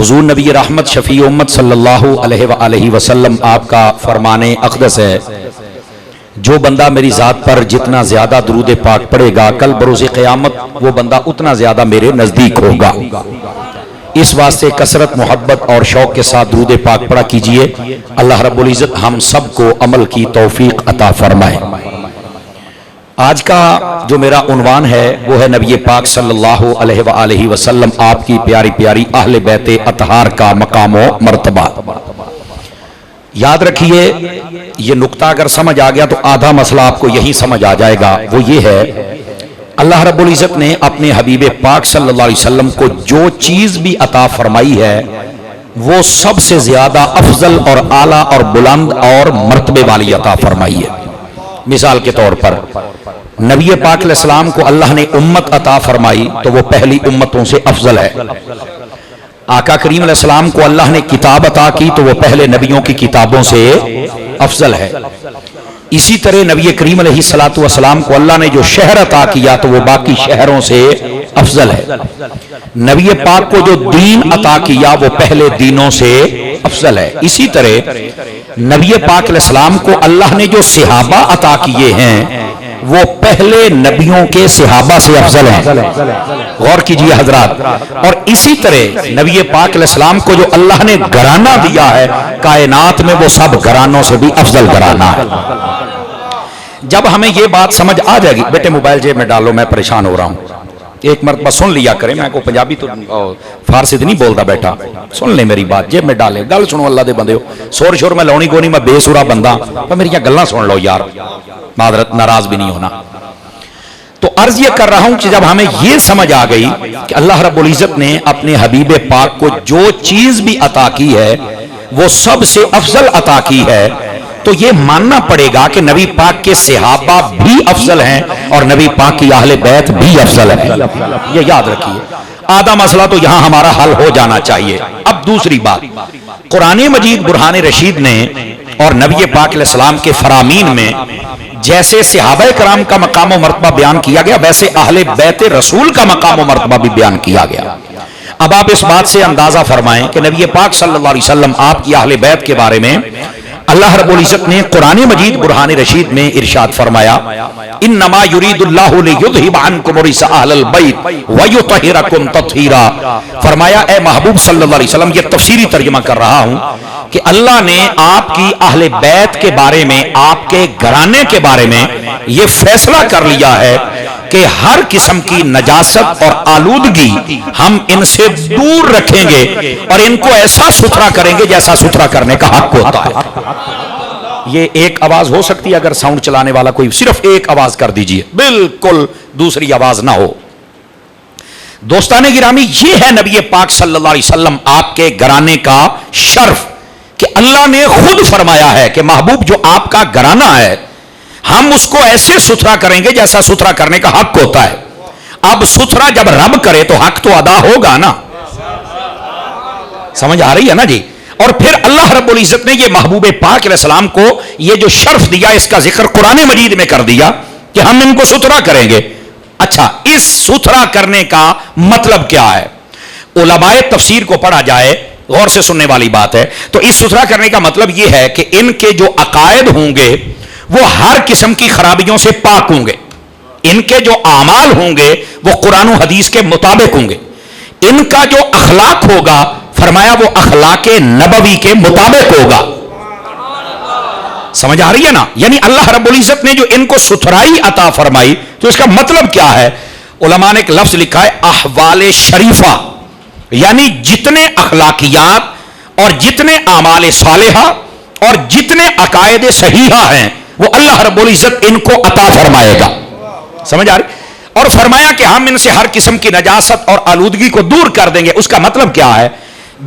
حضور نبی رحمت شفیع امت صلی اللہ علیہ وآلہ وسلم آپ کا فرمان اقدس ہے، جو بندہ میری ذات پر جتنا زیادہ درود پاک پڑھے گا کل بروز قیامت وہ بندہ اتنا زیادہ میرے نزدیک ہوگا۔ اس واسطے کثرت محبت اور شوق کے ساتھ درود پاک پڑھا کیجئے۔ اللہ رب العزت ہم سب کو عمل کی توفیق عطا فرمائے۔ آج کا جو میرا عنوان ہے وہ ہے نبی پاک صلی اللہ علیہ وآلہ وسلم آپ کی پیاری پیاری اہل بیت اطہار کا مقام و مرتبہ۔ یاد رکھیے یہ نقطہ اگر سمجھ آ گیا تو آدھا مسئلہ آپ کو یہی سمجھ آ جائے گا، وہ یہ ہے اللہ رب العزت نے اپنے حبیب پاک صلی اللہ علیہ وسلم کو جو چیز بھی عطا فرمائی ہے وہ سب سے زیادہ افضل اور اعلیٰ اور بلند اور مرتبے والی عطا فرمائی ہے۔ مثال کے طور پر نبی پاک علیہ السلام کو اللہ نے امت عطا فرمائی تو وہ پہلی امتوں سے افضل ہے۔ آقا کریم علیہ السلام کو اللہ نے کتاب عطا کی تو وہ پہلے نبیوں کی کتابوں سے افضل ہے۔ اسی طرح نبی کریم علیہ السلام کو اللہ نے جو شہر عطا کیا تو وہ باقی شہروں سے افضل ہے۔ نبی پاک کو جو دین عطا کیا وہ پہلے دینوں سے افضل ہے۔ اسی طرح نبی پاک علیہ السلام کو اللہ نے جو صحابہ عطا کیے ہیں وہ پہلے نبیوں کے صحابہ سے افضل ہیں۔ غور کیجئے حضرات۔ اور اسی طرح نبی پاک علیہ السلام کو جو اللہ نے گھرانہ دیا ہے کائنات میں وہ سب گھرانوں سے بھی افضل گھرانہ ہے۔ جب ہمیں یہ بات سمجھ آ جائے گی، بیٹے موبائل جیب میں ڈالو میں پریشان ہو رہا ہوں، ایک مرتبہ سن لیا کریں، میں کو پنجابی تو فارسی تو نہیں بولتا بیٹا، سن لیں میری بات، جیب میں ڈالیں، گل سنو اللہ دے بندے ہو، سور شور میں لونی کو نہیں، میں بے سورا بندہ، پر میری گلاں سن لو یار، معذرت ناراض بھی نہیں ہونا۔ تو عرض یہ کر رہا ہوں کہ جب ہمیں یہ سمجھ آ گئی کہ اللہ رب العزت نے اپنے حبیب پاک کو جو چیز بھی عطا کی ہے وہ سب سے افضل عطا کی ہے تو یہ ماننا پڑے گا کہ نبی پاک کے صحابہ بھی افضل ہیں اور نبی پاک کی اہل بیت بھی افضل ہیں۔ یہ یاد رکھیے، آدھا مسئلہ تو یہاں ہمارا حل ہو جانا چاہیے۔ اب دوسری بات، قرآن مجید برہان رشید نے اور نبی پاک علیہ السلام کے فرامین میں جیسے صحابہ کرام کا مقام و مرتبہ بیان کیا گیا ویسے اہل بیت رسول کا مقام و مرتبہ بھی بیان کیا گیا۔ اب آپ اس بات سے اندازہ فرمائیں کہ نبی پاک صلی اللہ علیہ وسلم آپ کی اہل بیت کے بارے میں اللہ رب العزت نے قرآن مجید برہان رشید میں ارشاد فرمایا، انما یرید اللہ لیذھب عنکم الرجس اہل البیت ویطہرکم تطہیرا۔ فرمایا اے محبوب صلی اللہ علیہ وسلم، یہ تفسیری ترجمہ کر رہا ہوں کہ اللہ نے آپ کی اہل بیت کے بارے میں، آپ کے گھرانے کے بارے میں یہ فیصلہ کر لیا ہے کہ ہر قسم کی نجاست اور آلودگی ہم ان سے دور رکھیں گے اور ان کو ایسا ستھرا کریں گے جیسا ستھرا کرنے کا حق ہوتا ہے۔ یہ ایک آواز ہو سکتی ہے اگر ساؤنڈ چلانے والا کوئی صرف ایک آواز کر دیجئے، بالکل دوسری آواز نہ ہو۔ دوستان گرامی، یہ ہے نبی پاک صلی اللہ علیہ وسلم آپ کے گھرانے کا شرف کہ اللہ نے خود فرمایا ہے کہ محبوب جو آپ کا گھرانہ ہے ہم اس کو ایسے ستھرا کریں گے جیسا ستھرا کرنے کا حق ہوتا ہے۔ اب ستھرا جب رب کرے تو حق تو ادا ہوگا نا، سمجھ آ رہی ہے نا جی؟ اور پھر اللہ رب العزت نے یہ محبوب پاک علیہ السلام کو یہ جو شرف دیا اس کا ذکر قرآن مجید میں کر دیا کہ ہم ان کو ستھرا کریں گے۔ اچھا، اس ستھرا کرنے کا مطلب کیا ہے؟ علماء تفسیر کو پڑھا جائے، غور سے سننے والی بات ہے، تو اس ستھرا کرنے کا مطلب یہ ہے کہ ان کے جو عقائد ہوں گے وہ ہر قسم کی خرابیوں سے پاک ہوں گے، ان کے جو اعمال ہوں گے وہ قرآن و حدیث کے مطابق ہوں گے، ان کا جو اخلاق ہوگا فرمایا وہ اخلاق نبوی کے مطابق ہوگا۔ سمجھ آ رہی ہے نا؟ یعنی اللہ رب العزت نے جو ان کو ستھرائی عطا فرمائی تو اس کا مطلب کیا ہے؟ علماء نے ایک لفظ لکھا ہے احوال شریفہ، یعنی جتنے اخلاقیات اور جتنے اعمال صالحہ اور جتنے عقائد صحیحہ ہیں وہ اللہ رب العزت ان کو عطا فرمائے گا۔ سمجھ آ رہی؟ اور فرمایا کہ ہم ان سے ہر قسم کی نجاست اور آلودگی کو دور کر دیں گے۔ اس کا مطلب کیا ہے؟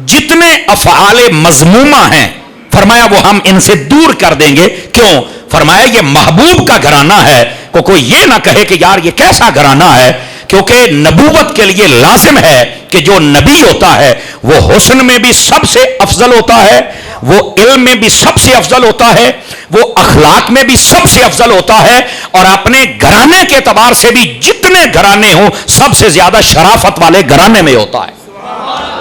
جتنے افعال مذمومہ ہیں فرمایا وہ ہم ان سے دور کر دیں گے۔ کیوں؟ فرمایا یہ محبوب کا گھرانہ ہے، کوئی یہ نہ کہے کہ یار یہ کیسا گھرانہ ہے، کیونکہ نبوت کے لیے لازم ہے کہ جو نبی ہوتا ہے وہ حسن میں بھی سب سے افضل ہوتا ہے، وہ علم میں بھی سب سے افضل ہوتا ہے، وہ اخلاق میں بھی سب سے افضل ہوتا ہے، اور اپنے گھرانے کے اعتبار سے بھی جتنے گھرانے ہوں سب سے زیادہ شرافت والے گھرانے میں ہوتا ہے۔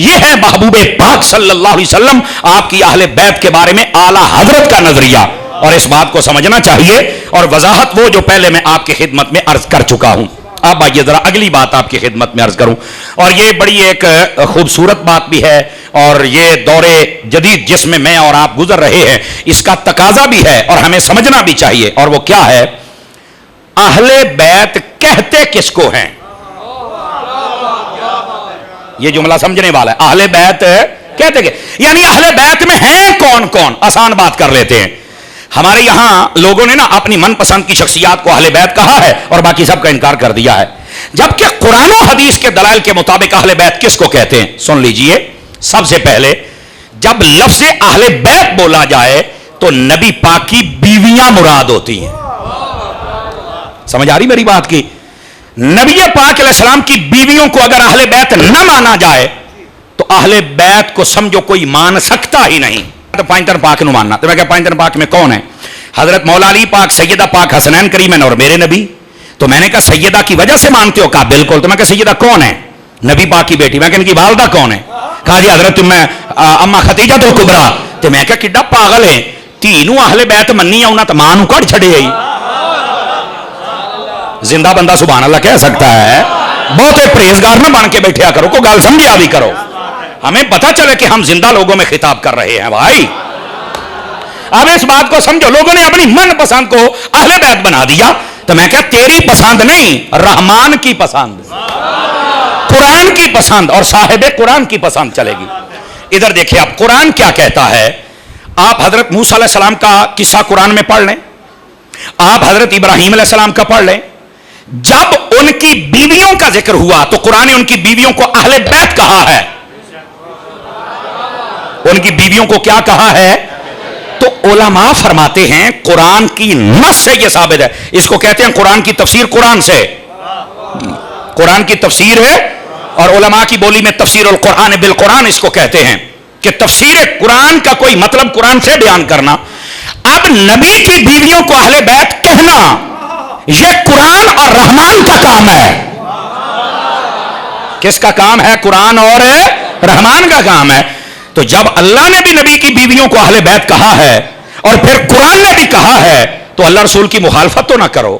یہ ہے محبوب پاک صلی اللہ علیہ وسلم آپ کی اہل بیت کے بارے میں اعلی حضرت کا نظریہ، اور اس بات کو سمجھنا چاہیے، اور وضاحت وہ جو پہلے میں آپ کی خدمت میں عرض کر چکا ہوں۔ اب آئیے ذرا اگلی بات آپ کی خدمت میں عرض کروں، اور یہ بڑی ایک خوبصورت بات بھی ہے، اور یہ دور جدید جس میں میں اور آپ گزر رہے ہیں اس کا تقاضا بھی ہے اور ہمیں سمجھنا بھی چاہیے، اور وہ کیا ہے؟ اہل بیت کہتے کس کو ہیں؟ یہ جملہ سمجھنے والا ہے، اہل بیت کہتے کہ یعنی اہل بیت میں ہیں کون کون؟ آسان بات کر لیتے ہیں۔ ہمارے یہاں لوگوں نے نا اپنی من پسند کی شخصیات کو اہل بیت کہا ہے اور باقی سب کا انکار کر دیا ہے، جبکہ قرآن و حدیث کے دلائل کے مطابق اہل بیت کس کو کہتے ہیں؟ سن لیجئے، سب سے پہلے جب لفظ اہل بیت بولا جائے تو نبی پاک کی بیویاں مراد ہوتی ہیں۔ سمجھ آ رہی میری بات کی؟ نبی پاک علیہ السلام کی بیویوں کو اگر اہل بیت نہ مانا جائے تو اہل بیت کو سمجھو کوئی مان سکتا ہی نہیں۔ تو پائنتر پاک نو ماننا، تو میں کہا پائنتر پاک میں کون ہے؟ حضرت مولا علی پاک، سیدہ پاک حسنین کریمین اور میرے نبی۔ تو میں نے کہا سیدہ کی وجہ سے مانتے ہو؟ کہا بالکل۔ تو میں کہا سیدہ کون ہے؟ نبی پاک کی بیٹی۔ میں کہا ان کی والدہ کون ہے؟ کہا جی حضرت اما خدیجہ تو کبریٰ۔ تو میں کہا کڈا پاگل ہے، تینوں اہل بیت منی انہاں تے ماں نوں کڈ چھڑے آئی۔ زندہ بندہ سبحان اللہ کہہ سکتا ہے؟ بہتے پرہیزگار نہ بن کے بیٹھیا کرو، کو گل سمجھا بھی کرو، ہمیں پتہ چلے کہ ہم زندہ لوگوں میں خطاب کر رہے ہیں بھائی۔ اب اس بات کو سمجھو، لوگوں نے اپنی من پسند کو اہل بیت بنا دیا، تو میں کہا تیری پسند نہیں، رحمان کی پسند، قرآن کی پسند اور صاحب قرآن کی پسند چلے گی۔ ادھر دیکھیں اب قرآن کیا کہتا ہے۔ آپ حضرت موسیٰ علیہ السلام کا قصہ قرآن میں پڑھ لیں، آپ حضرت ابراہیم علیہ السلام کا پڑھ لیں۔ جب ان کی بیویوں کا ذکر ہوا تو قرآن نے ان کی بیویوں کو اہل بیت کہا ہے۔ ان کی بیویوں کو کیا کہا ہے؟ تو علماء فرماتے ہیں قرآن کی نص سے یہ ثابت ہے، اس کو کہتے ہیں قرآن کی تفسیر قرآن سے، قرآن کی تفسیر ہے، اور علماء کی بولی میں تفسیر القرآن بالقرآن اس کو کہتے ہیں کہ تفسیر قرآن کا کوئی مطلب قرآن سے بیان کرنا۔ اب نبی کی بیویوں کو اہل بیت کہنا یہ قرآن اور رحمان کا کام ہے۔ کس کا کام ہے؟ قرآن اور رحمان کا کام ہے۔ تو جب اللہ نے بھی نبی کی بیویوں کو اہل بیت کہا ہے اور پھر قرآن نے بھی کہا ہے تو اللہ رسول کی مخالفت تو نہ کرو۔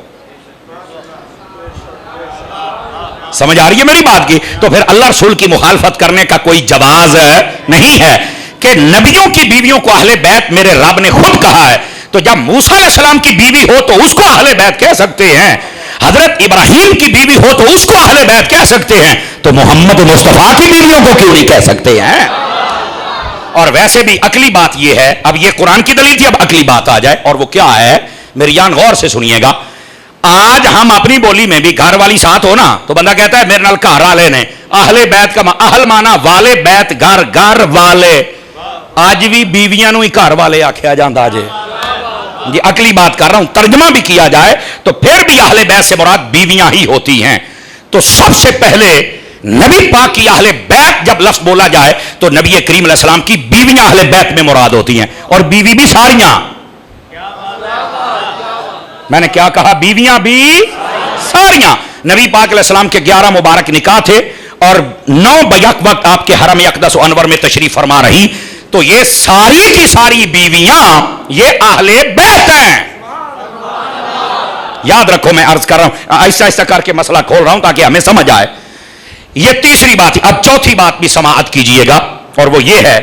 سمجھ آ رہی ہے میری بات کی؟ تو پھر اللہ رسول کی مخالفت کرنے کا کوئی جواز نہیں ہے کہ نبیوں کی بیویوں کو اہل بیت میرے رب نے خود کہا ہے، تو جب موسیٰ علیہ السلام کی بیوی ہو تو اس کو اہل بیت کہہ سکتے ہیں، حضرت ابراہیم کی بیوی ہو تو اس کو اہل بیت کہہ سکتے ہیں، تو محمد مصطفیٰ کی بیویوں کو کیوں نہیں کہہ سکتے ہیں؟ اور ویسے بھی عقلی بات یہ ہے، اب یہ قرآن کی دلیل تھی، اب عقلی بات آ جائے، اور وہ کیا ہے؟ میری جان غور سے سنیے گا۔ آج ہم اپنی بولی میں بھی گھر والی ساتھ ہو نا تو بندہ کہتا ہے میرے نال گھر والے نے، اہل بیت کا اہل مانا والے بیت، گھر گھر والے، آج بھی بیویاں نو ہی گھر والے آکھیا جاندا جے۔ یہ عقلی بات کر رہا ہوں، ترجمہ بھی کیا جائے تو پھر بھی اہل بیت سے مراد بیویاں ہی ہوتی ہیں۔ تو سب سے پہلے نبی پاک کی اہل بیت جب لفظ بولا جائے تو نبی کریم علیہ السلام کی بیویاں اہل بیت میں مراد ہوتی ہیں، اور بیوی بھی ساریاں۔ میں نے کیا کہا؟ بیویاں بھی ساریاں۔ نبی پاک علیہ السلام کے 11 مبارک نکاح تھے اور 9 بیک وقت آپ کے حرم اقدس و انور میں تشریف فرما رہی، تو یہ ساری کی ساری بیویاں یہ اہل بیت ہیں۔ یاد رکھو میں عرض کر رہا ہوں، آہستہ آہستہ کر کے مسئلہ کھول رہا ہوں تاکہ ہمیں سمجھ آئے۔ یہ تیسری بات ہے۔ اب چوتھی بات بھی سماعت کیجئے گا، اور وہ یہ ہے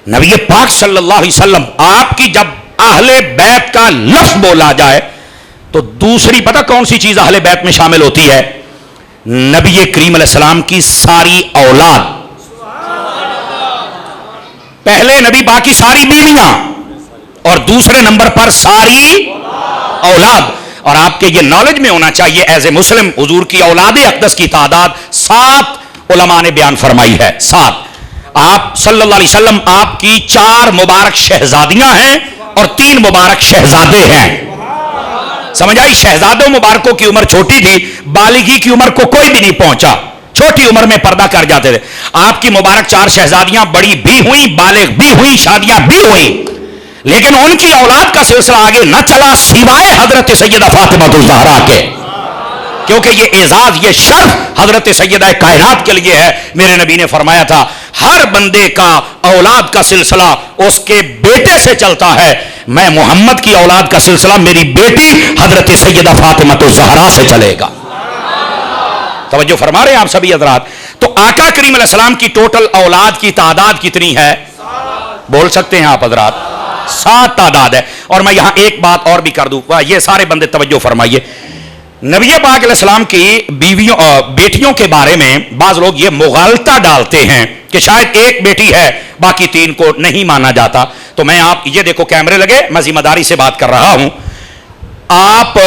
نبی پاک صلی اللہ علیہ وسلم آپ کی جب اہل بیت کا لفظ بولا جائے تو دوسری پتہ کون سی چیز اہل بیت میں شامل ہوتی ہے؟ نبی کریم علیہ السلام کی ساری اولاد۔ پہلے نبی پاک کی ساری بیویاں اور دوسرے نمبر پر ساری اولاد۔ اور آپ کے یہ نالج میں ہونا چاہیے ایز اے مسلم، حضور کی اولاد اقدس کی تعداد 7 علماء نے بیان فرمائی ہے، 7۔ آپ صلی اللہ علیہ وسلم آپ کی 4 مبارک شہزادیاں ہیں اور 3 مبارک شہزادے ہیں۔ سمجھ آئی؟ شہزادوں مبارکوں کی عمر چھوٹی تھی، بالغی کی عمر کو کوئی بھی نہیں پہنچا، چھوٹی عمر میں پردہ کر جاتے تھے۔ آپ کی مبارک 4 شہزادیاں بڑی بھی ہوئیں، بالغ بھی ہوئیں، شادیاں بھی ہوئیں، لیکن ان کی اولاد کا سلسلہ آگے نہ چلا سوائے حضرت سیدہ فاطمہ الزہرا کے، کیونکہ یہ اعزاز، یہ شرف حضرت سیدہ کائنات کے لیے ہے۔ میرے نبی نے فرمایا تھا ہر بندے کا اولاد کا سلسلہ اس کے بیٹے سے چلتا ہے. میں محمد کی اولاد کا سلسلہ میری بیٹی حضرت سیدہ فاطمہ الزہرا سے چلے گا. توجہ فرما رہے ہیں آپ سبھی حضرات. تو آقا کریم علیہ السلام کی ٹوٹل اولاد کی تعداد کتنی ہے؟ بول سکتے ہیں آپ حضرات؟ 7 تعداد ہے. اور میں یہاں ایک بات اور بھی کر دوں, یہ سارے بندے توجہ فرمائیے. نبی پاک علیہ السلام کی بیٹیوں کے بارے میں بعض لوگ یہ مغالطہ ڈالتے ہیں کہ شاید ایک بیٹی ہے باقی 3 کو نہیں مانا جاتا. تو میں آپ یہ دیکھو کیمرے لگے, میں ذمہ داری سے بات کر رہا ہوں. آپ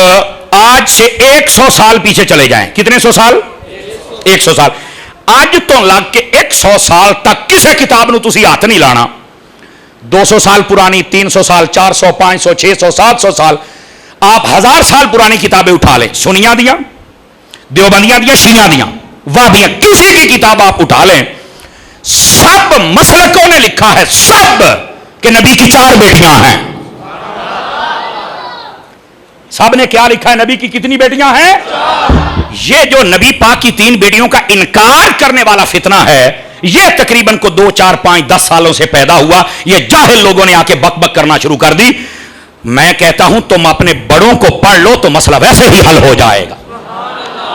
آج سے 100 سال پیچھے چلے جائیں. کتنے 100 سال؟ 100 سال. اج تو لگ کے 100 سال تک کسے کتاب نو تسی ہاتھ نہیں لانا. 200 سال پرانی, 300 سال, 400, 500, 600, 700 سال, آپ 1000 سال پرانی کتابیں اٹھا لیں, سنیاں دیاں, دیوبندیاں دیاں, شیعہ دیاں, وہابیاں, کسی کی کتاب آپ اٹھا لیں, سب مسلکوں نے لکھا ہے سب کہ نبی کی 4 بیٹیاں ہیں. سب نے کیا لکھا ہے؟ نبی کی کتنی بیٹیاں ہیں؟ یہ جو نبی پاک کی 3 بیٹیوں کا انکار کرنے والا فتنہ ہے, یہ تقریباً کو 2, 4, 5, 10 سالوں سے پیدا ہوا. یہ جاہل لوگوں نے آ کے بک بک کرنا شروع کر دی. میں کہتا ہوں تم اپنے بڑوں کو پڑھ لو تو مسئلہ ویسے ہی حل ہو جائے گا.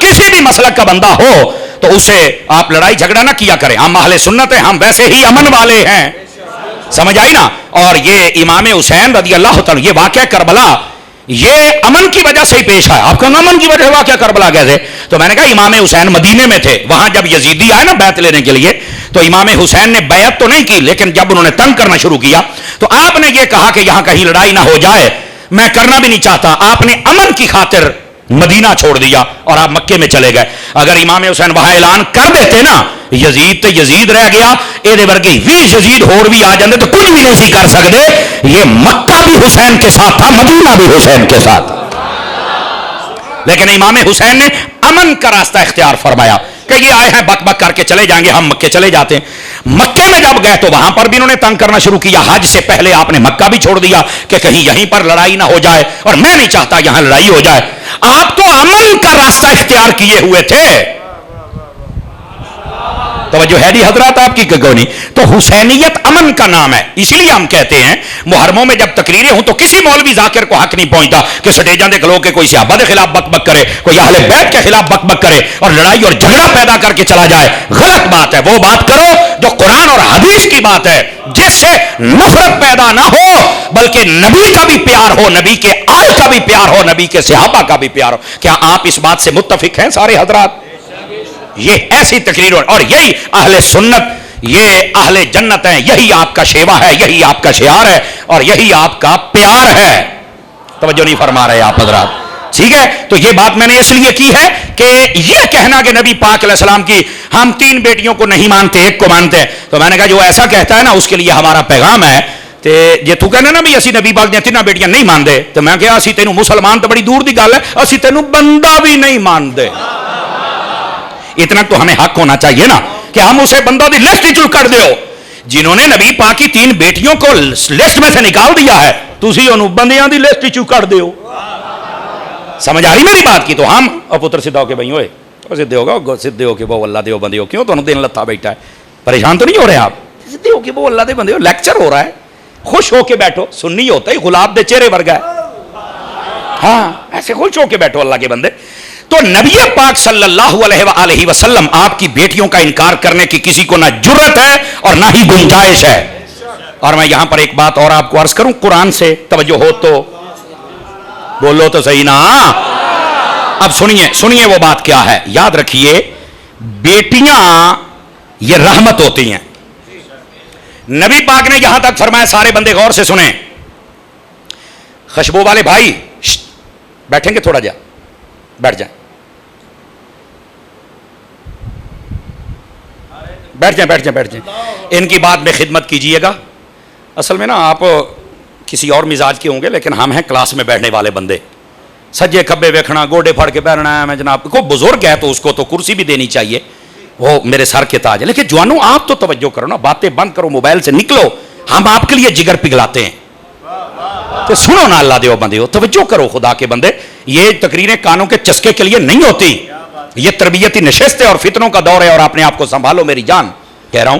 کسی بھی مسلک کا بندہ ہو تو اسے آپ لڑائی جھگڑا نہ کیا کریں. ہم اہل سنت ہیں, ہم ویسے ہی امن والے ہیں, سمجھ آئی نا. اور یہ امام حسین رضی اللہ تعالی, یہ واقعہ کربلا یہ امن کی وجہ سے ہی پیش ہے. آپ کہاں امن کی وجہ سے واقعہ کربلا کیسے؟ تو میں نے کہا امام حسین مدینے میں تھے, وہاں جب یزیدی آئے نا بیعت لینے کے لیے, تو امام حسین نے بیعت تو نہیں کی, لیکن جب انہوں نے تنگ کرنا شروع کیا تو آپ نے یہ کہا کہ یہاں کہیں لڑائی نہ ہو جائے, میں کرنا بھی نہیں چاہتا. آپ نے امن کی خاطر مدینہ چھوڑ دیا اور آپ مکے میں چلے گئے. اگر امام حسین وہاں اعلان کر دیتے نا یزید تو یزید رہ گیا, یہ ورگے 20 یزید اور بھی آ جاندے تو کچھ بھی نہیں سی کر سکتے. یہ مکہ بھی حسین کے ساتھ تھا, مدینہ بھی حسین کے ساتھ. لیکن امام حسین نے امن کا راستہ اختیار فرمایا کہ یہ آئے ہیں بک بک کر کے چلے جائیں گے, ہم مکے چلے جاتے ہیں. مکے میں جب گئے تو وہاں پر بھی انہوں نے تنگ کرنا شروع کیا. حج سے پہلے آپ نے مکہ بھی چھوڑ دیا کہ کہیں یہیں پر لڑائی نہ ہو جائے, اور میں نہیں چاہتا یہاں لڑائی ہو جائے. آپ تو امن کا راستہ اختیار کیے ہوئے تھے. توجہ ہے جی حضرات آپ کی کہ نہیں؟ تو حسینیت امن کا نام ہے. اس لیے ہم کہتے ہیں محرموں میں جب تقریریں ہوں تو کسی مولوی ذاکر کو حق نہیں پہنچتا کہ سٹیجاں دے کھلو کے کوئی صحابہ کے خلاف بک بک کرے, کوئی اہل بیت کے خلاف بک بک کرے اور لڑائی اور جھگڑا پیدا کر کے چلا جائے. غلط بات ہے. وہ بات کرو جو قرآن اور حدیث کی بات ہے, جس سے نفرت پیدا نہ ہو بلکہ نبی کا بھی پیار ہو, نبی کے آل کا بھی پیار ہو, نبی کے صحابہ کا بھی پیار ہو. کیا آپ اس بات سے متفق ہیں سارے حضرات؟ یہ ایسی تقریر اور یہی اہل سنت, یہ اہل جنت ہیں, یہی آپ کا شیوا ہے, یہی آپ کا شعار ہے اور یہی آپ کا پیار ہے. توجہ نہیں فرما رہے آپ حضرات؟ ٹھیک ہے. تو یہ بات میں نے اس لیے کی ہے کہ یہ کہنا کہ نبی پاک علیہ السلام کی ہم 3 بیٹیوں کو نہیں مانتے, ایک کو مانتے ہیں, تو میں نے کہا جو ایسا کہتا ہے نا اس کے لیے ہمارا پیغام ہے جے تو کہنا نا بھی اسی نبی پاک دیاں 3 بیٹیاں نہیں مانتے, تو میں کہا اسی تینوں مسلمان تو بڑی دور دی گل ہے, اسی تینوں بندہ بھی نہیں مانتے. اتنا تو ہمیں حق ہونا چاہیے نا کہ ہم اسے بندہ دی لسٹ چل کر دیو. جنہوں نے نبی پاک کی 3 بیٹیوں کو لسٹ میں سے نکال دیا ہے, تسی انہوں بندیاں دی لسٹ چل کر دیو. سمجھ آ رہی میری بات کی؟ تو ہم پتر سدھا ہو کے بھائی ہوئے سدھے ہوگا, سدھے ہو کے وہ اللہ دے بندے ہو, کیوں تو دن لتا بیٹھا ہے, پریشان تو نہیں ہو رہے آپ؟ سدھے ہو کے وہ اللہ دے بندے ہو, لیکچر ہو رہا ہے, خوش ہو کے بیٹھو. سنی ہوتا ہی گلاب دے چہرے ورگا ہے, ہاں ایسے خوش ہو کے بیٹھو اللہ کے بندے. تو نبی پاک صلی اللہ علیہ وآلہ وسلم آپ کی بیٹیوں کا انکار کرنے کی کسی کو نہ جرت ہے اور نہ ہی گنجائش ہے. اور میں یہاں پر ایک بات اور آپ کو عرض کروں قرآن سے, توجہ ہو تو بولو تو صحیح نا. اب سنیے وہ بات کیا ہے. یاد رکھیے بیٹیاں یہ رحمت ہوتی ہیں. نبی پاک نے یہاں تک فرمایا, سارے بندے غور سے سنیں, خشبو والے بھائی بیٹھیں گے تھوڑا جا, بیٹھ جائیں, بیٹھ جائیں, بیٹھ جائیں, بیٹھ جائیں. ان کی بات میں خدمت کیجئے گا. اصل میں نا آپ کسی اور مزاج کے ہوں گے, لیکن ہم ہیں کلاس میں بیٹھنے والے بندے. سجے کھبے ویکھنا, گوڈے پھڑ کے بیٹھنا ہے. میں جناب کو بزرگ ہے تو اس کو تو کرسی بھی دینی چاہیے, وہ میرے سر کے تاج ہے. لیکن جوانوں آپ تو توجہ کرو نا, باتیں بند کرو, موبائل سے نکلو. ہم آپ کے لیے جگر پگھلاتے ہیں, تو سنو نا اللہ دیو بندے ہو, توجہ کرو خدا کے بندے. یہ تقریریں کانوں کے چسکے کے لیے نہیں ہوتی, یہ تربیتی نشست ہے اور فتنوں کا دور ہے, اور اپنے آپ کو سنبھالو میری جان. کہہ رہا ہوں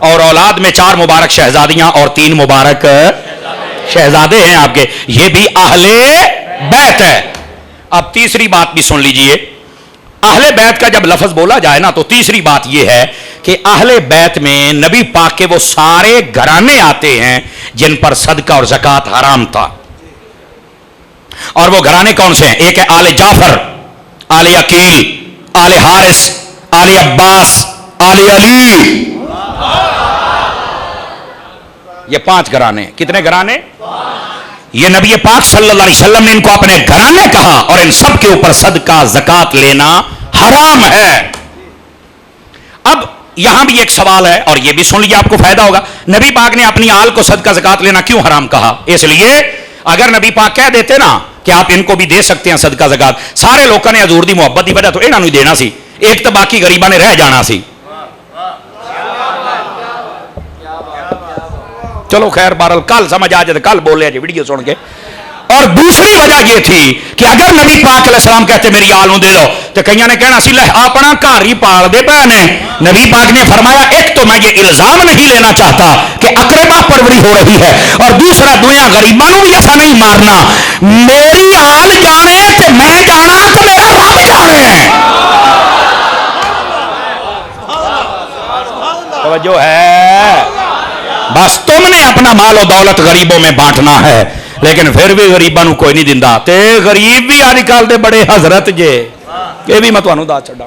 اور اولاد میں 4 مبارک شہزادیاں اور 3 مبارک شہزادے ہیں آپ کے، یہ بھی اہل بیت ہے۔ اب تیسری بات بھی سن لیجئے، اہل بیت کا جب لفظ بولا جائے نا تو تیسری بات یہ ہے کہ اہل بیت میں نبی پاک کے وہ سارے گھرانے آتے ہیں جن پر صدقہ اور زکوٰۃ حرام تھا۔ اور وہ گھرانے کون سے ہیں؟ ایک ہے آل جعفر، آل عقیل، آل حارث، آل عباس، آل علی، یہ 5 گھرانے ہیں۔ کتنے گھرانے؟ یہ نبی پاک صلی اللہ علیہ وسلم نے ان کو اپنے گھرانے کہا، اور ان سب کے اوپر صدقہ زکوٰۃ لینا حرام ہے۔ اب یہاں بھی ایک سوال ہے، اور یہ بھی سن لیجیے، آپ کو فائدہ ہوگا۔ نبی پاک نے اپنی آل کو صدقہ زکوٰۃ لینا کیوں حرام کہا؟ اس لیے اگر نبی پاک کہہ دیتے نا کہ آپ ان کو بھی دے سکتے ہیں صدقہ زکوٰۃ، سارے لوگوں نے حضور دی محبت دی وجہ تو انہاں نوں ہی دینا سی، ایک تو باقی غریباں نے رہ جانا سی۔ چلو خیر، بہرحال کل سمجھ آ جائے، کل بولے جی ویڈیو سن کے۔ اور دوسری وجہ یہ تھی کہ اگر نبی پاک علیہ السلام کہتے میری آل نوں دے دو تو کئیاں نے کہنا سی لے اپنا گھر ہی پال دے پے نے۔ نبی پاک نے فرمایا ایک تو میں یہ الزام نہیں لینا چاہتا کہ اقربا پروری ہو رہی ہے، اور دوسرا دویاں غریباں نوں بھی ایسا نہیں مارنا، میری آل جانے تے میں جانا تو میرا رب جانے۔ توجہ ہے؟ بس تم نے اپنا مال و دولت غریبوں میں بانٹنا ہے، لیکن پھر بھی غریباں نوں کوئی نہیں دیندا، تے غریب بھی آج کل دے بڑے حضرت جے، یہ بھی میں تانوں دس چھڈاں۔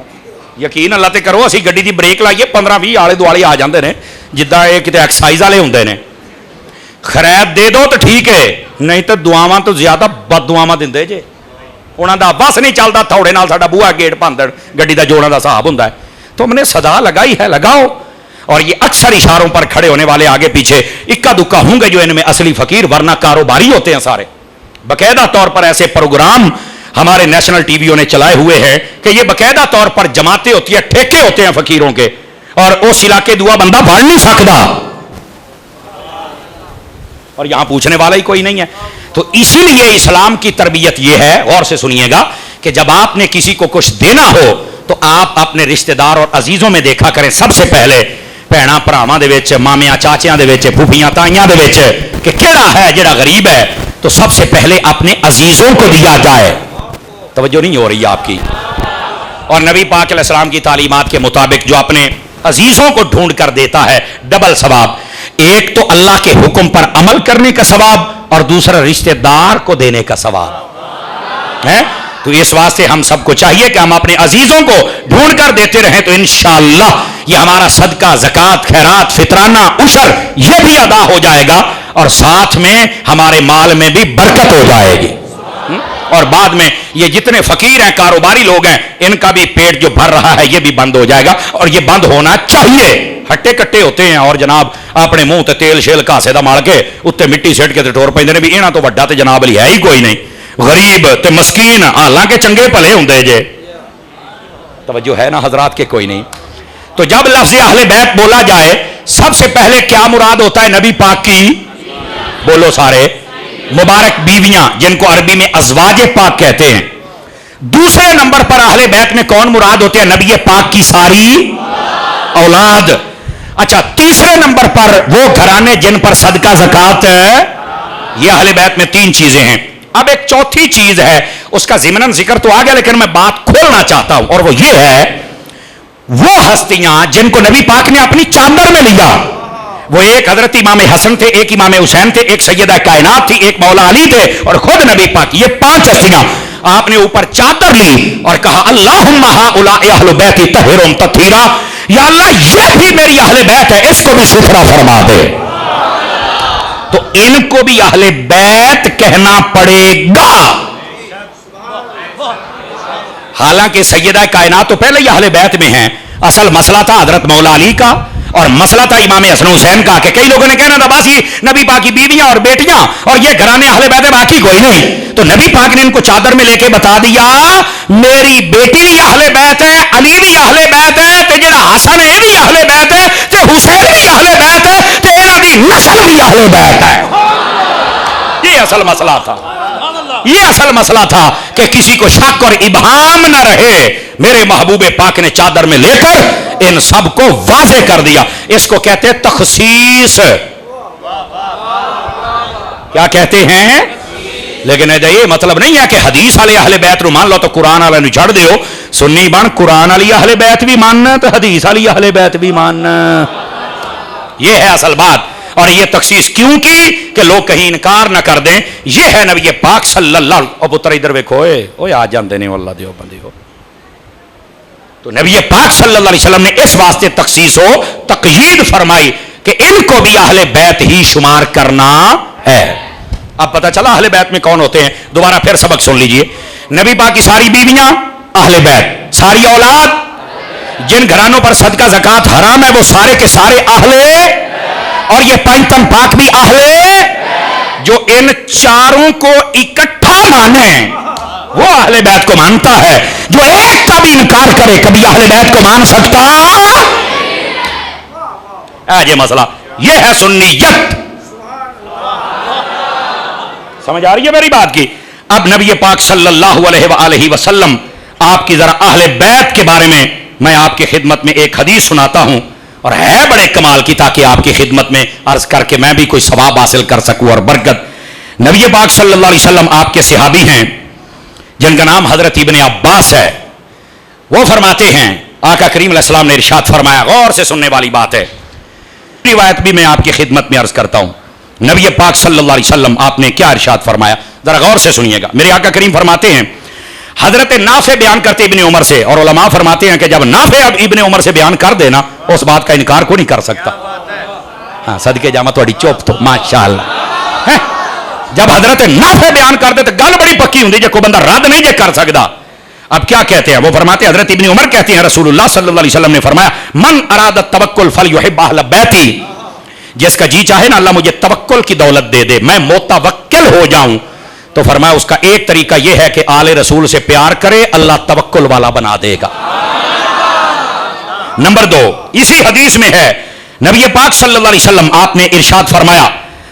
یقین اللہ تے کرو، اسی گڈی دی بریک لائیے 15-20 آلے دوالے آ جاندے نے جداں یہ کتے ایکسرسائز والے ہوندے نے۔ خرید دے دو تو ٹھیک ہے، نہیں تو دعاواں تو زیادہ بد دعاواں دیندے جے، انہاں دا بس نہیں چلدا، تھوڑے نال ساڈا بوہا گیٹ بھاندڑ گڈی دا جوڑاں دا حساب ہوندا ہے۔ تم نے سزا لگائی ہے، لگاؤ۔ اور یہ اکثر اشاروں پر کھڑے ہونے والے آگے پیچھے اکا دکا ہوں گے جو ان میں اصلی فقیر ورنہ کاروباری ہوتے ہیں سارے۔ باقاعدہ طور پر ایسے پروگرام ہمارے نیشنل ٹی ویوں نے چلائے ہوئے ہیں کہ یہ باقاعدہ طور پر جماعتیں ہوتی ہیں، ٹھیکے ہوتے ہیں فقیروں کے، اور اس علاقے دعا بندہ بڑھ نہیں سکتا، اور یہاں پوچھنے والا ہی کوئی نہیں ہے۔ تو اسی لیے اسلام کی تربیت یہ ہے، غور سے سنیے گا، کہ جب آپ نے کسی کو کچھ دینا ہو تو آپ اپنے رشتہ دار اور عزیزوں میں دیکھا کریں سب سے پہلے بھیڑاں بھراواں دے وچ، مامیاں چاچیاں دے وچ، پھوپھیاں تائیاں دے وچ کہ کیڑا ہے جڑا غریب ہے، تو سب سے پہلے اپنے عزیزوں کو دیا جائے۔ توجہ نہیں ہو رہی آپ کی؟ اور نبی پاک علیہ السلام کی تعلیمات کے مطابق جو اپنے عزیزوں کو ڈھونڈ کر دیتا ہے ڈبل ثواب، ایک تو اللہ کے حکم پر عمل کرنے کا ثواب، اور دوسرا رشتہ دار کو دینے کا ثواب ہے۔ تو اس واسطے ہم سب کو چاہیے کہ ہم اپنے عزیزوں کو ڈھونڈ کر دیتے رہیں، تو انشاءاللہ یہ ہمارا صدقہ، زکوٰۃ، خیرات، فطرانہ، عشر یہ بھی ادا ہو جائے گا، اور ساتھ میں ہمارے مال میں بھی برکت ہو جائے گی، اور بعد میں یہ جتنے فقیر ہیں، کاروباری لوگ ہیں، ان کا بھی پیٹ جو بھر رہا ہے یہ بھی بند ہو جائے گا، اور یہ بند ہونا چاہیے۔ ہٹے کٹے ہوتے ہیں اور جناب اپنے منہ تے تیل شیل کاسے دا مال کے اتنے مٹی سٹ کے تے ٹور پیندے نے بھی انہاں تو وڈا تے جناب علی ہے ہی کوئی نہیں، غریب تے مسکین حالانکہ چنگے بھلے ہوندے جے۔ توجہ ہے نا حضرات کے کوئی نہیں؟ تو جب لفظ اہل بیت بولا جائے سب سے پہلے کیا مراد ہوتا ہے؟ نبی پاک کی، بولو سارے، مبارک بیویاں جن کو عربی میں ازواج پاک کہتے ہیں۔ دوسرے نمبر پر اہل بیت میں کون مراد ہوتے ہیں؟ نبی پاک کی ساری اولاد۔ اچھا، تیسرے نمبر پر وہ گھرانے جن پر صدقہ زکوٰۃ ہے۔ یہ اہل بیت میں 3 چیزیں ہیں۔ اب ایک چوتھی چیز ہے، اس کا ضمناً ذکر تو آ گیا لیکن میں بات کھولنا چاہتا ہوں، اور وہ یہ ہے وہ ہستیاں جن کو نبی پاک نے اپنی چادر میں لیا۔ وہ ایک حضرت امام حسن تھے، ایک امام حسین تھے، ایک سیدہ کائنات تھی، ایک مولا علی تھے، اور خود نبی پاک۔ یہ 5 ہستیاں آپ نے اوپر چادر لی اور کہا اللہم ہؤلاء اہل بیتی طہرہم تطہیرا، یا اللہ یہ بھی میری اہل بیت ہے، اس کو بھی ستھرا فرما دے۔ تو ان کو بھی اہل بیت کہنا پڑے گا، حالانکہ سیدہ کائنات تو پہلے ہی اہل بیت میں ہیں۔ اصل مسئلہ تھا حضرت مولا علی کا، اور مسئلہ تھا امام حسن حسین کا، کہ کئی لوگوں نے کہنا تھا بس یہ نبی پاک کی بیویاں اور بیٹیاں اور یہ گھرانے اہل بیت ہے، باقی کوئی نہیں۔ تو نبی پاک نے ان کو چادر میں لے کے بتا دیا میری بیٹی بھی اہل بیت ہے، علی بھی اہل بیت ہے، تے جڑا حسن ہے بھی اہل بیت ہے، تے حسین بھی اہل بیت ہے، تے انہاں دی نسل بھی اہل بیت ہے۔ یہ اصل مسئلہ تھا، یہ اصل مسئلہ تھا کہ کسی کو شک اور ابہام نہ رہے۔ میرے محبوب پاک نے چادر میں لے کر ان سب کو واضح کر دیا. اس کو کہتے ہیں تخصیص. کیا کہتے ہیں؟ لیکن یہ مطلب نہیں ہے کہ حدیث والے اہل بیت نو مان لو تو قرآن والے نو چھڑ دیو. سنی بن قرآن والی اہل بیت بھی ماننا تو حدیث والی اہل بیت بھی ماننا. یہ ہے اصل بات. اور یہ تخصیص کیوں کی کہ لوگ کہیں انکار نہ کر دیں. یہ ہے نبی پاک صلی اللہ علیہ وسلم. پتر ادھر ویکھو اوے آ جاندے نے اللہ دیو بندے ہو. تو نبی پاک صلی اللہ علیہ وسلم نے اس واسطے تخصیص و تقیید فرمائی کہ ان کو بھی اہل بیت ہی شمار کرنا ہے. اب پتہ چلا اہل بیت میں کون ہوتے ہیں. دوبارہ پھر سبق سن لیجئے. نبی پاک کی ساری بیویاں اہل بیت, ساری اولاد, جن گھرانوں پر صدقہ زکات حرام ہے وہ سارے کے سارے اہل, اور یہ پنجتن پاک بھی اہل. جو ان چاروں کو اکٹھا مانے وہ اہل بیت کو مانتا ہے. جو ایک کا بھی انکار کرے کبھی اہل بیت کو مان سکتا ہے. یہ مسئلہ یہ ہے سنیت. سمجھ آ رہی ہے میری بات کی؟ اب نبی پاک صلی اللہ علیہ وآلہ وسلم آپ کی ذرا اہل بیت کے بارے میں آپ کی خدمت میں ایک حدیث سناتا ہوں, اور ہے بڑے کمال کی, تاکہ آپ کی خدمت میں عرض کر کے میں بھی کوئی ثواب حاصل کر سکوں اور برکت. نبی پاک صلی اللہ علیہ وسلم آپ کے صحابی ہیں جن کا نام حضرت ابن عباس ہے. وہ فرماتے ہیں آقا کریم علیہ السلام نے ارشاد فرمایا, غور سے سننے والی بات ہے, روایت بھی میں آپ کی خدمت میں عرض کرتا ہوں. نبی پاک صلی اللہ علیہ وسلم آپ نے کیا ارشاد فرمایا, ذرا غور سے سنیے گا. میرے آقا کریم فرماتے ہیں, حضرت نافع بیان کرتے ابن عمر سے, اور علماء فرماتے ہیں کہ جب نافع اب ابن عمر سے بیان کر دینا اس بات کا انکار کو نہیں کر سکتا. ہاں صدقے جاما تھوڑی چوپ تو ماشاءاللہ. جب حضرت نافع بیان کر دے تو گل بڑی پکی ہوندی جے کوئی بندہ رد نہیں جے کر سکتا. اب کیا کہتے ہیں وہ فرماتے ہیں, حضرت ابن عمر کہتے ہیں رسول اللہ صلی اللہ علیہ وسلم نے فرمایا, من اراد التوکل فلیحب اہل بیتی, جس کا جی چاہے نا اللہ مجھے توکل کی دولت دے دے, میں متوکل ہو جاؤں, تو فرمایا اس کا ایک طریقہ یہ ہے کہ آل رسول سے پیار کرے, اللہ توکل والا بنا دے گا. نمبر 2, اسی حدیث میں ہے نبی پاک صلی اللہ علیہ وسلم آپ نے ارشاد فرمایا,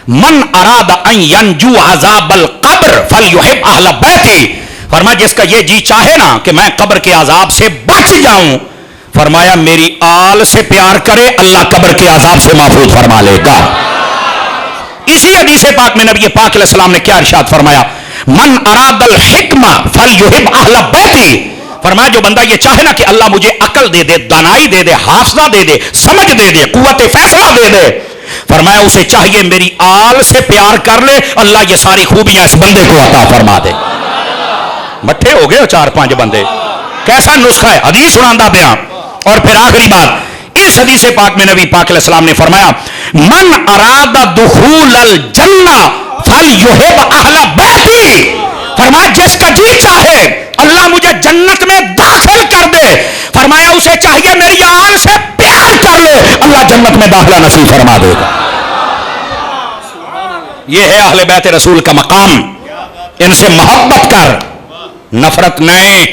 من اراد ان ینجو عذاب القبر فلیحب اہل بیتی, فرمایا جس کا یہ جی چاہے نا کہ میں قبر کے عذاب سے بچ جاؤں, فرمایا میری آل سے پیار کرے, اللہ قبر کے عذاب سے محفوظ فرما لے گا. اسی حدیث پاک میں نبی پاک علیہ السلام نے کیا ارشاد فرمایا, من اراد الحکمہ فلیحب اہل بیتی, فرمایا جو بندہ یہ چاہے نا کہ اللہ مجھے عقل دے دے, دانائی دے دے, حافظہ دے دے, سمجھ دے دے, قوت فیصلہ دے دے, فرمایا اسے چاہیے میری آل سے پیار کر لے, اللہ یہ ساری خوبیاں اس بندے کو عطا فرما دے. مٹھے ہو گئے 4-5 بندے. کیسا نسخہ ہے, حدیث سناندہ پیا. اور پھر آخری بات, اس حدیث پاک میں نبی پاک علیہ السلام نے فرمایا, من اراد دخول الجنہ فلیحب اہل بیتی, فرمایا جس کا جی چاہے اللہ مجھے جنت میں داخل کر دے, فرمایا اسے چاہیے میری آل سے پیار کر لے, اللہ جنت میں داخلہ نصیب فرما دے گا. یہ ہے اہل بیت رسول کا مقام. ان سے محبت کر, نفرت نہیں.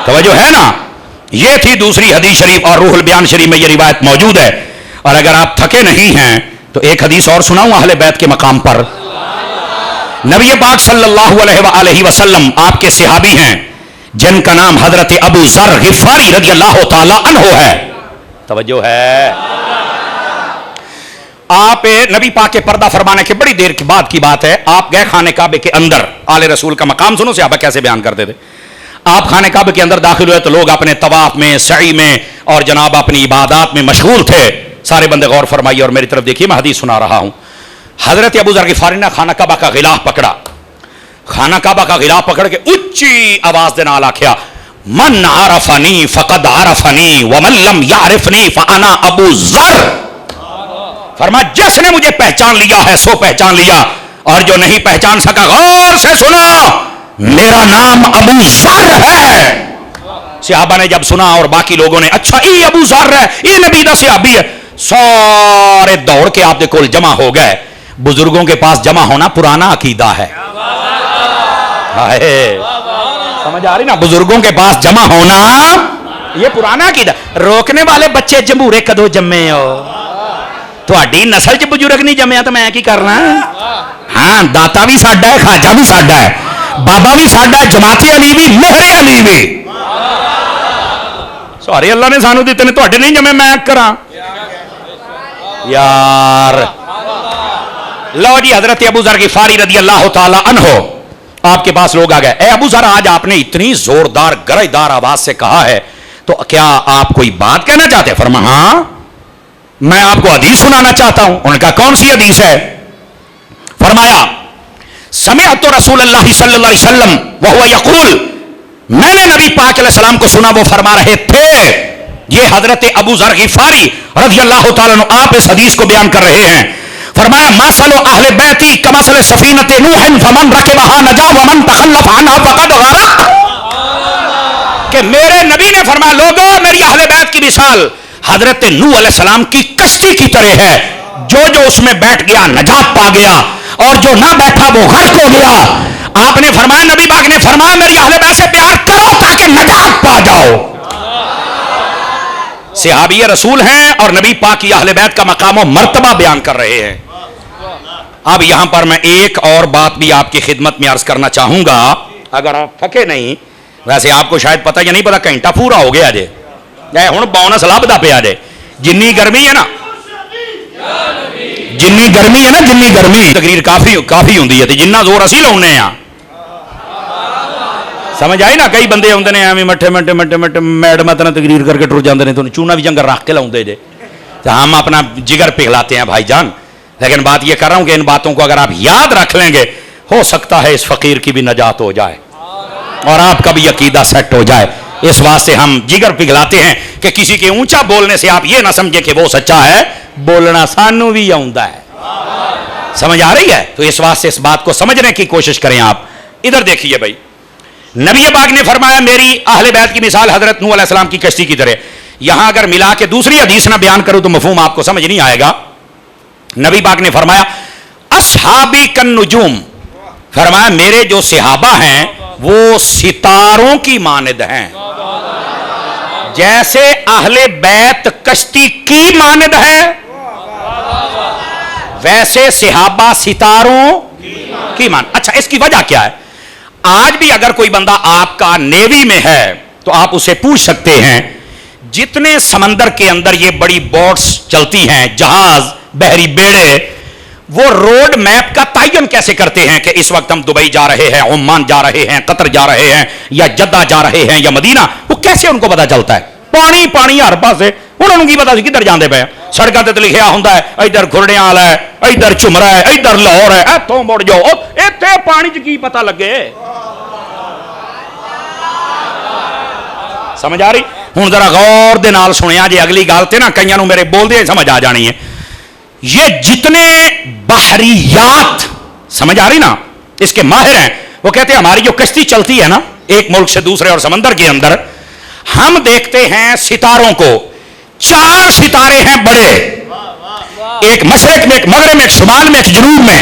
توجہ ہے نا. یہ تھی دوسری حدیث شریف, اور روح البیان شریف میں یہ روایت موجود ہے. اور اگر آپ تھکے نہیں ہیں تو ایک حدیث اور سناؤں اہل بیت کے مقام پر. نبی پاک صلی اللہ علیہ وآلہ وسلم آپ کے صحابی ہیں جن کا نام حضرت ابو ذر غفاری رضی اللہ تعالی عنہ ہے. توجہ ہے. آپ نبی پاک کے پردہ فرمانے کے بڑی دیر کے بعد کی بات ہے, آپ گئے خانہ کعبے کے اندر. آل رسول کا مقام سنو صحابہ کیسے بیان کرتے تھے. آپ خانہ کعبے کے اندر داخل ہوئے تو لوگ اپنے طواف میں, سعی میں اور جناب اپنی عبادات میں مشغول تھے. سارے بندے غور فرمائیے اور میری طرف دیکھیے, میں حدیث سنا رہا ہوں. حضرت ابو ذر غفاری نے خانہ کعبہ کا غلاف پکڑا. خانہ کعبہ کا غلاف پکڑ کے اونچی آواز دے نال آکھیا, من عرفنی فقد عرفنی ومن لم یعرفنی فانا ابو ذر. فرمایا جس نے مجھے پہچان لیا ہے سو پہچان لیا, اور جو نہیں پہچان سکا غور سے سنا, میرا نام ابو ذر ہے. صحابہ نے جب سنا اور باقی لوگوں نے, اچھا یہ ابو ذر ہے, یہ نبی دا صحابی ہے, سارے دوڑ کے آپ کے کول جمع ہو گئے. بزرگوں کے پاس جمع ہونا پرانا عقیدہ ہے. سمجھ آ رہی نا, بزرگوں کے پاس جمع ہونا یہ پرانا عقیدہ. روکنے والے بچے جمہورے کدو جمے ہو, تہاڈی نسل چ بزرگ نہیں جمیا تو میں کی کرنا. ہاں داتا بھی ساڈا ہے, خواجہ بھی ساڈا ہے, بابا بھی ساڈا ہے, جماعت علی بھی, مہر علی بھی. سارے اللہ نے سانو دیتے نے تواڈے نہیں جمے میں کراں یار. لو جی حضرت ابو ذر غفاری رضی اللہ تعالی عنہ آپ کے پاس لوگ آ گئے. اے ابو ذر آج آپ نے اتنی زوردار گرجدار آواز سے کہا ہے تو کیا آپ کوئی بات کہنا چاہتے ہیں؟ فرمایا ہاں میں آپ کو حدیث سنانا چاہتا ہوں. انہوں نے کہا کون سی حدیث ہے؟ فرمایا سمعت رسول اللہ صلی اللہ علیہ وسلم وہو یقول میں نے نبی پاک علیہ السلام کو سنا وہ فرما رہے تھے. یہ حضرت ابو ذر غفاری رضی اللہ تعالیٰ عنہ آپ اس حدیث کو بیان کر رہے ہیں. فرمایا مثل اہل بیتی کمثل سفینۃ نوح فمن رکبها نجا ومن تخلف عنها فقد غرق. کہ میرے نبی نے فرمایا لوگوں میری اہل بیت کی مثال حضرت نوح علیہ السلام کی کشتی کی طرح ہے. جو جو اس میں بیٹھ گیا نجات پا گیا اور جو نہ بیٹھا وہ غرق ہو گیا. آپ نے فرمایا نبی پاک نے فرمایا میری اہل بیت سے پیار کرو تاکہ نجات پا جاؤ. صحابی رسول ہیں اور نبی پاک کی اہل بیت کا مقام و مرتبہ بیان کر رہے ہیں. اب یہاں پر میں ایک اور بات بھی آپ کی خدمت میں عرض کرنا چاہوں گا اگر آپ تھکے نہیں. ویسے آپ کو شاید پتہ یا نہیں پتا گھنٹہ پورا ہو گیا جے ہوں بونس لبدا پیا جے. جنی گرمی ہے نا جنی گرمی تقریر کافی ہوندی ہے جنہ زور اسی لاؤنے ہیں. سمجھ آئی نا. کئی بندے آتے ہیں ایویں مٹھے میڈم تقریر کر کے ٹر جاتے ہیں تو چونا بھی جنگر رکھ کے لاؤں جے تو ہم اپنا جگر پگھلاتے ہیں بھائی جان. لیکن بات یہ کر رہا ہوں کہ ان باتوں کو اگر آپ یاد رکھ لیں گے ہو سکتا ہے اس فقیر کی بھی نجات ہو جائے اور آپ کا بھی عقیدہ سیٹ ہو جائے. اس واسطے ہم جگر پگھلاتے ہیں کہ کسی کے اونچا بولنے سے آپ یہ نہ سمجھے کہ وہ سچا ہے. بولنا سانو بھی آؤندا ہے. سمجھ آ رہی ہے؟ تو اس واسطے اس بات کو سمجھنے کی کوشش کریں. آپ ادھر دیکھیے بھائی نبی پاک نے فرمایا میری اہل بیت کی مثال حضرت نوح علیہ السلام کی کشتی کی طرح. یہاں اگر ملا کے دوسری حدیث نہ بیان کروں تو مفہوم آپ کو سمجھ نہیں آئے گا. نبی پاک نے فرمایا اصحابی کالنجوم. فرمایا میرے جو صحابہ ہیں وہ ستاروں کی مانند ہیں. جیسے اہل بیت کشتی کی مانند ہے ویسے صحابہ ستاروں کی مانند. اچھا اس کی وجہ کیا ہے؟ آج بھی اگر کوئی بندہ آپ کا نیوی میں ہے تو آپ اسے پوچھ سکتے ہیں جتنے سمندر کے اندر یہ بڑی بوٹس چلتی ہیں جہاز بحری بیڑے وہ روڈ میپ کا تعین کیسے کرتے ہیں کہ اس وقت ہم دبئی جا رہے ہیں عمان جا رہے ہیں قطر جا رہے ہیں یا جدہ جا رہے ہیں یا مدینہ. وہ کیسے ان کو پتا چلتا ہے؟ پانی ہر پاسے انہوں نے کی پتا کدھر جاندے پے. سڑکوں تے لکھیا ہوندا ہے ادھر گھرڑیاں والا ہے ادھر چمرا ہے ادھر لاہور ہے اتوں مڑ جاؤ. ایتھے پانی چ کی پتا لگے؟ سمجھ آ رہی؟ ہوں ذرا غور دے نال سنیا جی اگلی گل تے نا کئیاں نوں میرے بول دے سمجھ آ جانی ہے. یہ جتنے بحریات سمجھ آ رہی نا اس کے ماہر ہیں وہ کہتے ہیں ہماری جو کشتی چلتی ہے نا ایک ملک سے دوسرے اور سمندر کے اندر ہم دیکھتے ہیں ستاروں کو. 4 ستارے ہیں بڑے ایک مشرق میں ایک مغرب میں ایک شمال میں ایک جنوب میں.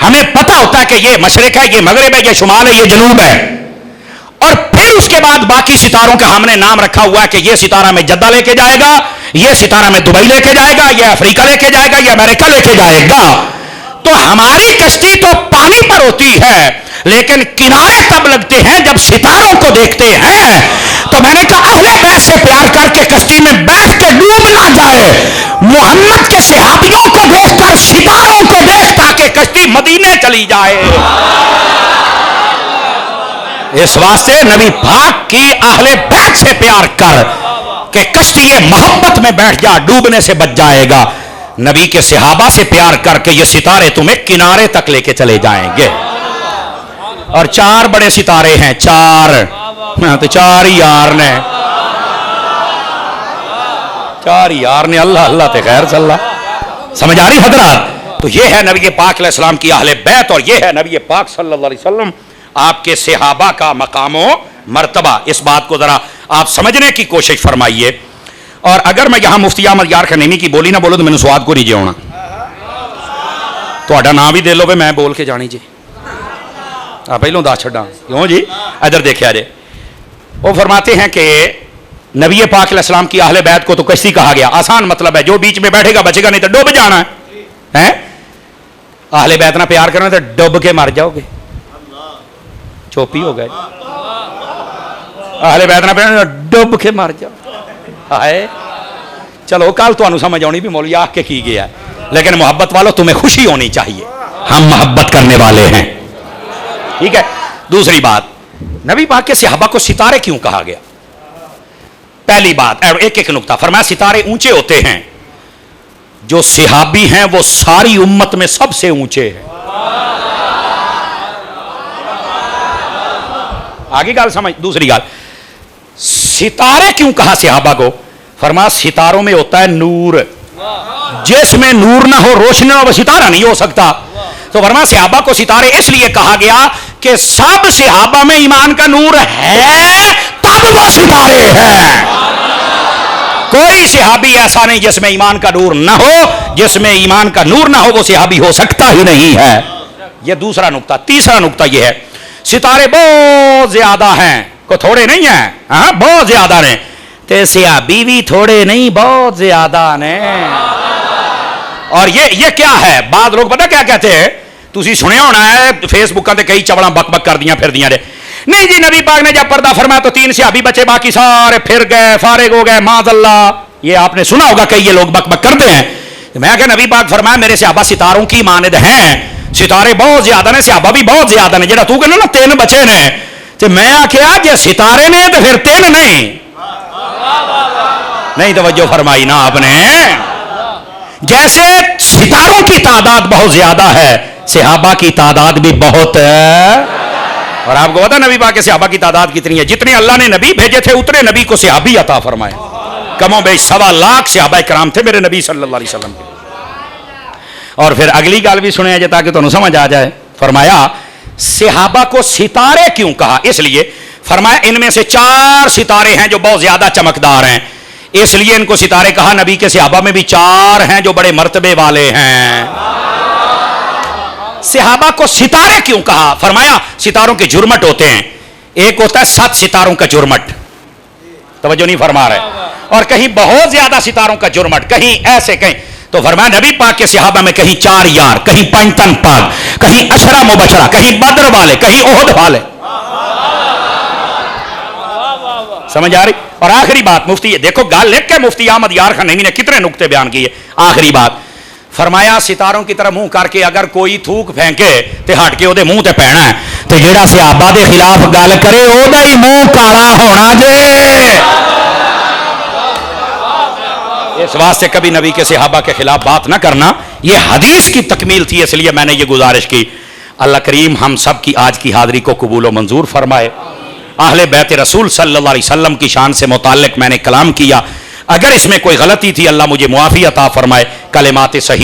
ہمیں پتہ ہوتا ہے کہ یہ مشرق ہے یہ مغرب ہے یہ شمال ہے یہ جنوب ہے. اور پھر اس کے بعد باقی ستاروں کا ہم نے نام رکھا ہوا ہے کہ یہ ستارہ میں جدہ لے کے جائے گا یہ ستارہ میں دبئی لے کے جائے گا یہ افریقہ لے کے جائے گا یہ امریکہ لے کے جائے گا. تو ہماری کشتی تو پانی پر ہوتی ہے لیکن کنارے تب لگتے ہیں جب ستاروں کو دیکھتے ہیں. تو میں نے کہا اہل بیت سے پیار کر کے کشتی میں بیٹھ کے ڈوب نہ جائے. محمد کے صحابیوں کو دیکھ کر ستاروں کو دیکھ تاکہ کشتی مدینے چلی جائے. اس واسطے نبی پاک کی اہل بیت سے پیار کر کہ کشتی یہ محبت میں بیٹھ جا ڈوبنے سے بچ جائے گا. نبی کے صحابہ سے پیار کر کے یہ ستارے تمہیں کنارے تک لے کے چلے جائیں گے. اور 4 بڑے ستارے ہیں 4 تو 4 ہی یار نے 4 یار نے اللہ اللہ تے خیر صلی اللہ. سمجھ آ رہی حضرات؟ تو یہ ہے نبی پاک علیہ السلام کی اہل بیت اور یہ ہے نبی پاک صلی اللہ علیہ وسلم آپ کے صحابہ کا مقام و مرتبہ. اس بات کو ذرا آپ سمجھنے کی کوشش فرمائیے. اور اگر میں یہاں مفتی احمد یار خنیمی کی بولی نہ بولوں تو میں نے سواد کو نہیں جی ہونا. تو نام بھی دے لو بھائی میں بول کے جانی جی پہلوں دس چھڈا کیوں جی. ادھر دیکھا جائے وہ فرماتے ہیں کہ نبی پاک علیہ السلام کی اہل بیت کو تو کشتی کہا گیا. آسان مطلب ہے جو بیچ میں بیٹھے گا بچے گا نہیں تو ڈوب جانا ہے. اہل بیت نہ پیار کرنا تو ڈوب کے مر جاؤ گے چوپی ہو گئے. اہل بیت نہ پیار ڈوب کے مر جاؤ. ہے چلو کل تو سمجھ آنی بھی مولوی آ کے کی گیا ہے، لیکن محبت والوں تمہیں خوشی ہونی چاہیے، ہم محبت کرنے والے ہیں، ٹھیک ہے۔ دوسری بات، نبی پاک کے صحابہ کو ستارے کیوں کہا گیا؟ پہلی بات، ایک ایک نقطہ، فرمایا ستارے اونچے ہوتے ہیں، جو صحابی ہیں وہ ساری امت میں سب سے اونچے ہیں۔ آگے گال سمجھ۔ دوسری گال، ستارے کیوں کہا صحابہ کو؟ فرمایا ستاروں میں ہوتا ہے نور، جس میں نور نہ ہو، روشنی نہ ہو، وہ ستارہ نہیں ہو سکتا۔ تو فرمایا صحابہ کو ستارے اس لیے کہا گیا کہ سب صحابہ میں ایمان کا نور ہے تب وہ ستارے ہیں۔ کوئی صحابی ایسا نہیں جس میں ایمان کا نور نہ ہو، جس میں ایمان کا نور نہ ہو وہ صحابی ہو سکتا ہی نہیں ہے۔ یہ دوسرا نقطہ۔ تیسرا نقطہ یہ ہے، ستارے بہت زیادہ ہیں، کو تھوڑے نہیں ہیں، ہاں بہت زیادہ ہیں، تے صحابی بھی تھوڑے نہیں بہت زیادہ نے۔ اور یہ کیا ہے؟ بعض لوگ پتہ کیا کہتے ہیں، تسی سنیا ہونا ہے فیس بکاں تے کئی چوڑاں بک بک کر دیاں پھر دیاں نے، نہیں جی نبی پاک نے جب پردہ فرمایا تو 3 صحابی بچے، باقی سارے پھر گئے، فارغ ہو گئے، معاذ اللہ۔ یہ آپ نے سنا ہوگا کئی یہ لوگ بک بک کرتے ہیں۔ میں کہ نبی پاک فرمایا میرے صحابہ ستاروں کی مانند ہیں، ستارے بہت زیادہ نے، صحابہ بھی بہت زیادہ نے۔ جڑا تو کہنا نا 3 بچے نے، تے میں آکھیا جے ستارے نے تو پھر 3 نہیں توجہ فرمائی نا آپ نے۔ جیسے ستاروں کی تعداد بہت زیادہ ہے، صحابہ کی تعداد بھی بہت ہے۔ اور آپ کو پتا نبی پاک کے صحابہ کی تعداد کتنی ہے؟ جتنے اللہ نے نبی بھیجے تھے اتنے نبی کو صحابی عطا فرمائے، کم و بیش 1.25 لاکھ صحابہ کرام تھے میرے نبی صلی اللہ علیہ وسلم کے۔ اور پھر اگلی گال بھی سنے تاکہ تمہیں سمجھ آ جائے، فرمایا صحابہ کو ستارے کیوں کہا؟ اس لیے فرمایا ان میں سے 4 ستارے ہیں جو بہت زیادہ چمکدار ہیں، اس لیے ان کو ستارے کہا۔ نبی کے صحابہ میں بھی 4 ہیں جو بڑے مرتبے والے ہیں۔ صحابہ کو ستارے کیوں کہا؟ فرمایا ستاروں کے جرمٹ ہوتے ہیں، ایک ہوتا ہے 7 ستاروں کا جرمٹ، توجہ نہیں فرما رہے، اور کہیں بہت زیادہ ستاروں کا جرمٹ، کہیں ایسے کہیں۔ تو فرمایا نبی پاک کے صحابہ میں کہیں 4 یار، کہیں 5 تن پاک، کہیں 10 مبشرہ، کہیں بدر والے، کہیں احد والے، سمجھ آ رہی؟ اور آخری بات مفتی، دیکھو گال لکھ کے مفتی احمد یار خان نعیمی نے کتنے نقطے بیان کیے۔ آخری بات فرمایا ستاروں کی طرح منہ کر کے اگر کوئی تھوک پھینکے تے ہٹ کے اودے منہ تے پینا ہے، تے جیڑا صحابہ دے خلاف گل کرے اودا ہی منہ کالا ہونا جے۔ اس واسطے کبھی نبی کے صحابہ کے خلاف بات نہ کرنا، یہ حدیث کی تکمیل تھی، اس لیے میں نے یہ گزارش کی۔ اللہ کریم ہم سب کی آج کی حاضری کو قبول و منظور فرمائے۔ اہل بیت رسول صلی اللہ علیہ وسلم کی شان سے متعلق میں نے کلام کیا، اگر اس میں کوئی غلطی تھی اللہ مجھے معافی عطا فرمائے۔ کلمات صحیح